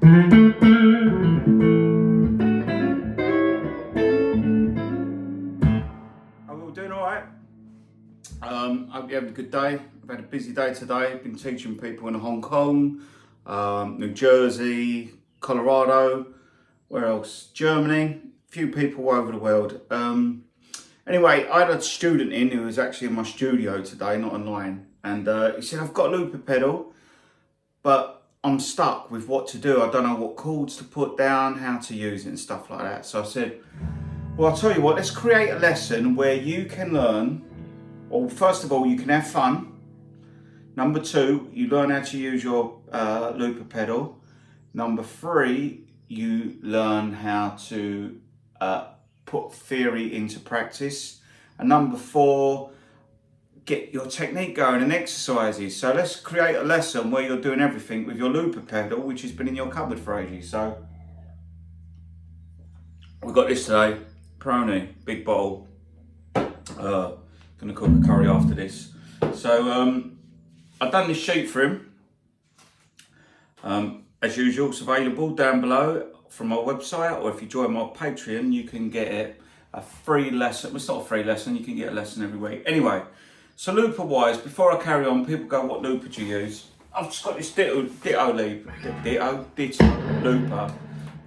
Are we all doing all right? Hope you're having a good day. I've had a busy day today. I've been teaching people in Hong Kong, New Jersey, Colorado, where else? Germany, a few people all over the world. Anyway, I had a student in who was actually in my studio today, not online, and he said, I've got a looper pedal, but I'm stuck with what to do. I don't know what chords to put down, how to use it and stuff like that. So I said, well, I'll tell you what, let's create a lesson where you can learn, well, first of all, you can have fun. Number two, you learn how to use your looper pedal. Number three, you learn how to put theory into practice. And number four, get your technique going and exercises. So let's create a lesson where you're doing everything with your looper pedal, which has been in your cupboard for ages. So we've got this today, Peroni, big bottle. Gonna cook a curry after this. So I've done this sheet for him. As usual, it's available down below from our website, or if you join my Patreon, you can get it a free lesson. Well, it's not a free lesson, you can get a lesson every week. Anyway, so looper wise, before I carry on, people go, what looper do you use? I've just got this ditto looper,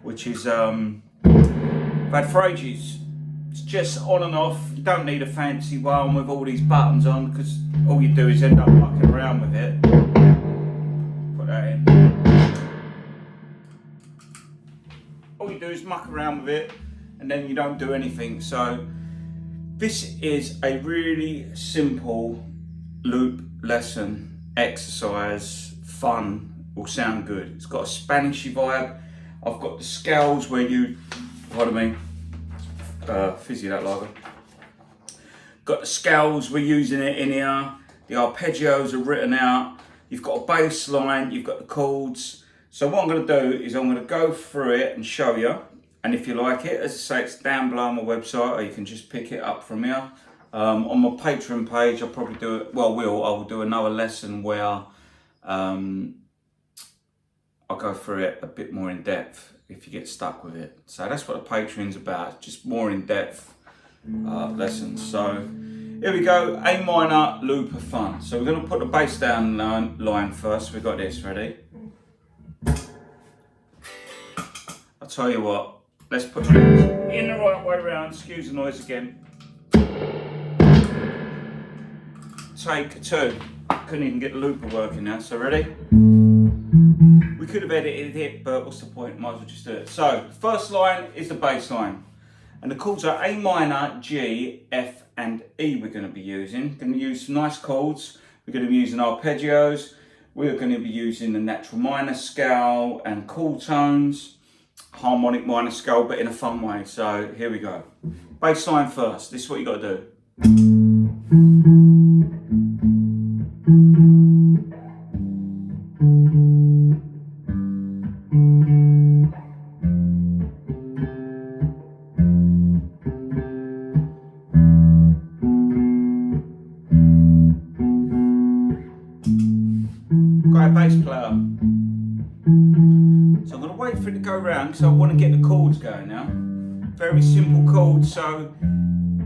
which is I've had for ages. It's just on and off. You don't need a fancy one with all these buttons on, because all you do is end up mucking around with it. Put that in. All you do is muck around with it, and then you don't do anything. So this is a really simple loop lesson, exercise, fun, will sound good. It's got a Spanishy vibe. I've got the scales where you, pardon me, fizzy that lager. Got the scales, we're using it in here. The arpeggios are written out. You've got a bass line, you've got the chords. So what I'm going to do is I'm going to go through it and show you. And if you like it, as I say, it's down below on my website, or you can just pick it up from here. On my Patreon page, I'll probably do it, well, I will do another lesson where I'll go through it a bit more in depth if you get stuck with it. So that's what the Patreon's about, just more in depth lessons. So here we go, A minor looper fun. So we're going to put the bass down line first. We've got this, ready? I'll tell you what, let's put it in the right way around, excuse the noise again. Take two. Couldn't even get the looper working now, so ready? We could have edited it, but what's the point? Might as well just do it. So, first line is the bass line. And the chords are A minor, G, F, and E we're going to be using. Going to use some nice chords. We're going to be using arpeggios. We're going to be using the natural minor scale and cool tones. Harmonic minor scale, but in a fun way. So, here we go. Bass line first. This is what you got to do. Bass player. So I'm going to wait for it to go round because I want to get the chords going now. Very simple chords, so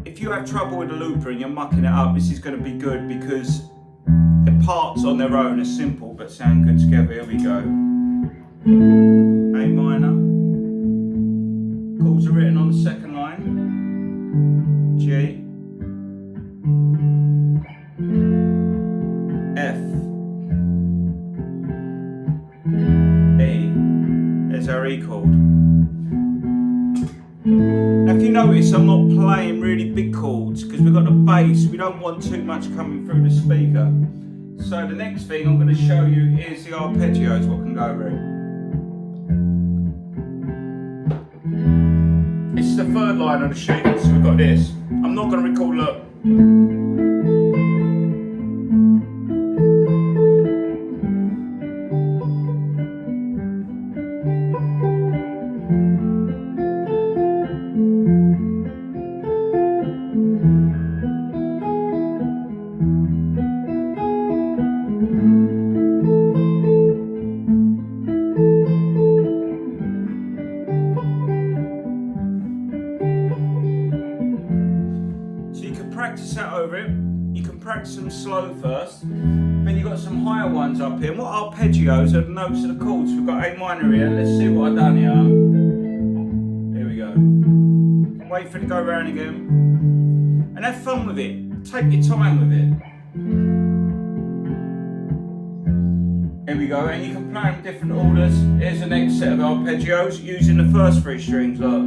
if you have trouble with the looper and you're mucking it up, this is going to be good because the parts on their own are simple but sound good together. Here we go. A minor. Chords are written on the second line. G. F. There's our E chord. Now if you notice, I'm not playing really big chords because we've got the bass, we don't want too much coming through the speaker. So the next thing I'm going to show you is the arpeggios, what can go over it. This is the third line of the sheet, so we've got this. I'm not going to record, look. over it. You can practice them slow first. Then you've got some higher ones up here. And what arpeggios are the notes of the chords. We've got A minor here. Let's see what I've done here. Here we go. Wait for it to go round again. And have fun with it. Take your time with it. Here we go, and you can play them in different orders. Here's the next set of arpeggios using the first 3 strings, look.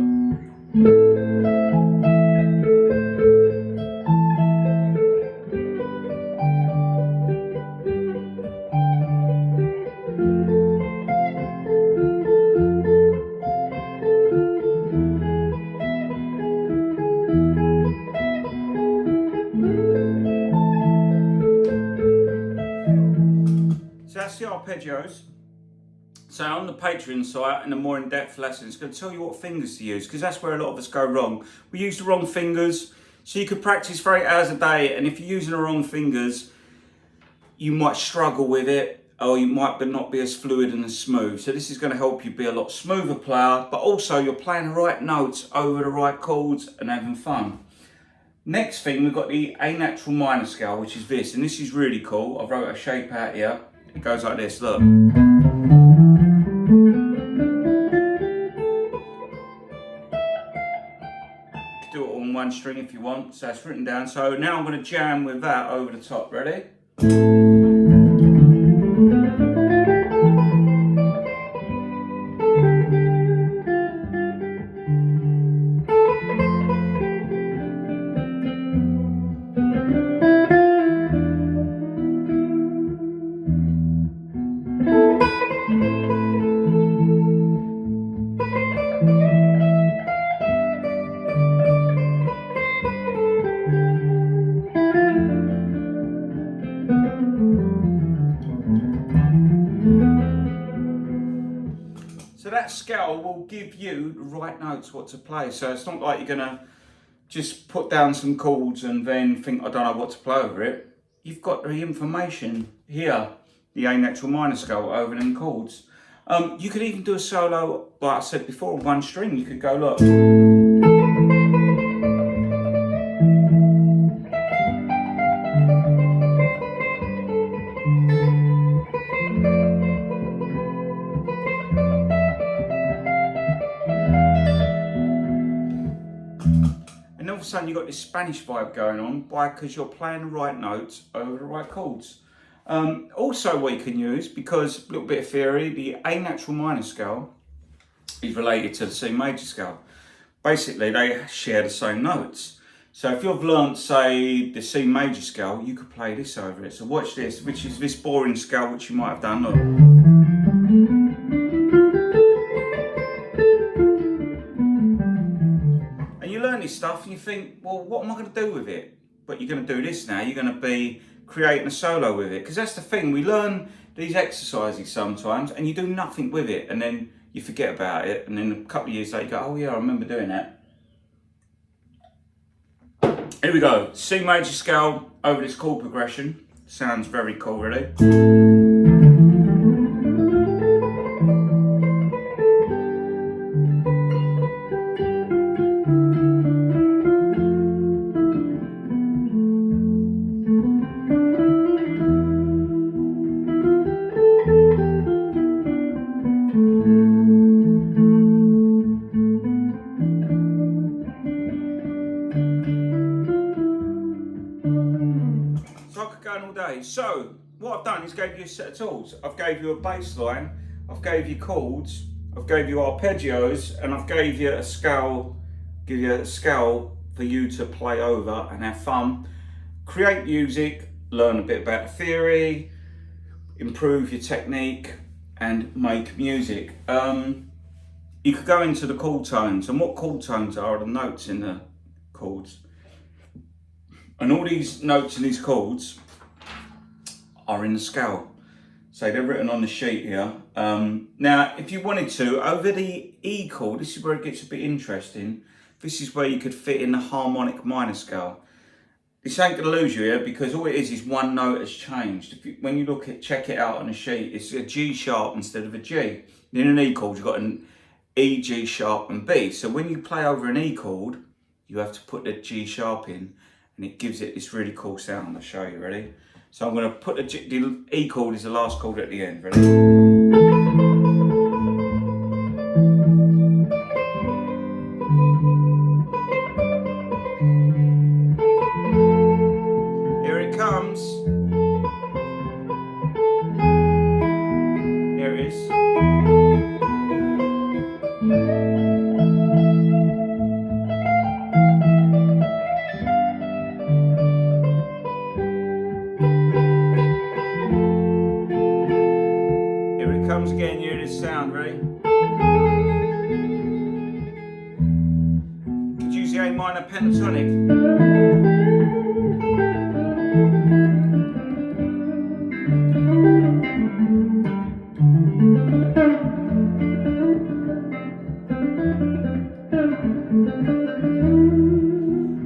So that's the arpeggios. So on the Patreon site and the more in-depth lessons, it's going to tell you what fingers to use, because that's where a lot of us go wrong. We use the wrong fingers. So you could practice for 8 hours a day, and if you're using the wrong fingers, you might struggle with it, or you might not be as fluid and as smooth. So this is going to help you be a lot smoother player, but also you're playing the right notes over the right chords and having fun. Next thing, we've got the A natural minor scale, which is this, and this is really cool. I wrote a shape out here. It goes like this, look. Do it on 1 string if you want, so it's written down. So now I'm going to jam with that over the top. Ready? So that scale will give you the right notes what to play. So it's not like you're going to just put down some chords and then think, I don't know what to play over it. You've got the information here, the A natural minor scale over them chords. You could even do a solo, like I said before, on 1 string. You could go, look. And all of a sudden you've got this Spanish vibe going on because you're playing the right notes over the right chords. Also what you can use, because a little bit of theory, the A natural minor scale is related to the C major scale. Basically they share the same notes. So if you've learnt, say, the C major scale, you could play this over it. So watch this, which is this boring scale which you might have done, look. You learn this stuff and you think, well, what am I going to do with it? But you're going to do this now. You're going to be creating a solo with it. Because that's the thing. We learn these exercises sometimes and you do nothing with it. And then you forget about it. And then a couple of years later you go, oh yeah, I remember doing that. Here we go. C major scale over this chord progression. Sounds very cool, really. All day. So what I've done is gave you a set of tools. I've gave you a bass line, I've gave you chords, I've gave you arpeggios, and I've gave you a scale, for you to play over and have fun, create music, learn a bit about the theory, improve your technique and make music. You could go into the chord tones, and what chord tones are the notes in the chords. And all these notes in these chords are in the scale. So they're written on the sheet here. Now, if you wanted to, over the E chord, this is where it gets a bit interesting. This is where you could fit in the harmonic minor scale. This ain't gonna lose you here because all it is one note has changed. When you check it out on the sheet, it's a G sharp instead of a G. In an E chord, you've got an E, G sharp and B. So when you play over an E chord, you have to put the G sharp in and it gives it this really cool sound. I'll show you, ready? So I'm going to put the E chord is the last chord at the end, ready? Here it comes. Here it is. Here it comes again, you hear this sound, ready? Could use the A minor pentatonic.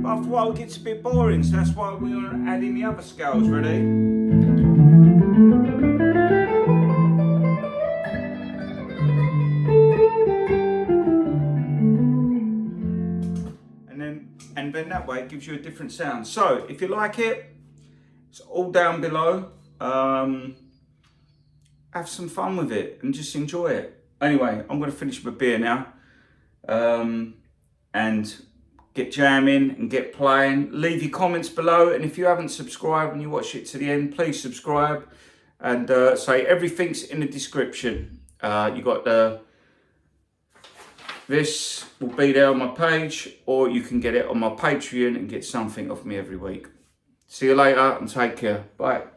But after a while it gets a bit boring, so that's why we're going to add in the other scales, ready? And then that way it gives you a different sound. So if you like it, it's all down below. Have some fun with it and just enjoy it. Anyway, I'm going to finish my beer now and get jamming and get playing. Leave your comments below, and if you haven't subscribed and you watch it to the end, please subscribe. And say everything's in the description. You got this will be there on my page, or you can get it on my Patreon and get something off me every week. See you later and take care. Bye.